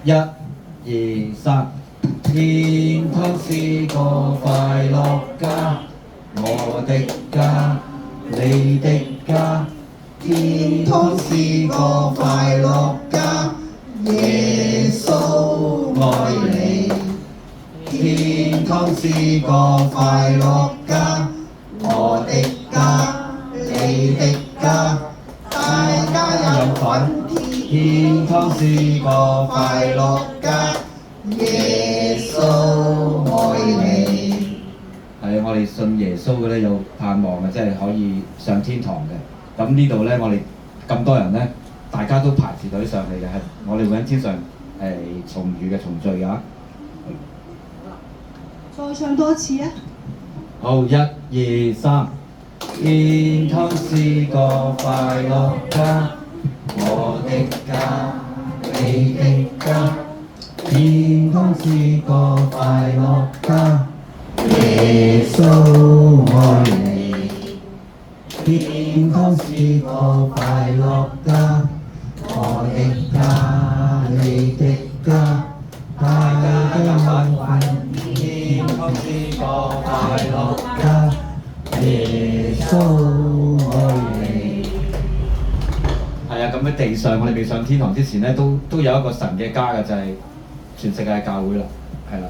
一、二、三。天堂是個快樂家，我的家，你的家。天堂是個快樂家，耶穌愛你。天堂是個快樂家，我的家，你的家，大家有份。天堂是個快樂家，耶穌愛你。係我哋信耶穌嘅咧，有盼望嘅，即係可以上天堂嘅。咁呢度咧，我哋咁多人咧，大家都排住隊上嚟嘅，係我哋會喺天上重遇嘅重聚㗎。再唱多次啊！好，一、二、三。天堂是個快樂家，我的家，你的家。天堂是個快樂家，耶穌愛你。天堂是個快樂家，我的家，你的家，大家有份。天堂是個快樂家，耶穌愛你。係啊，咁喺地上，我哋未上天堂之前咧，都有一個神嘅家嘅，就係全世界教會啦，係啦。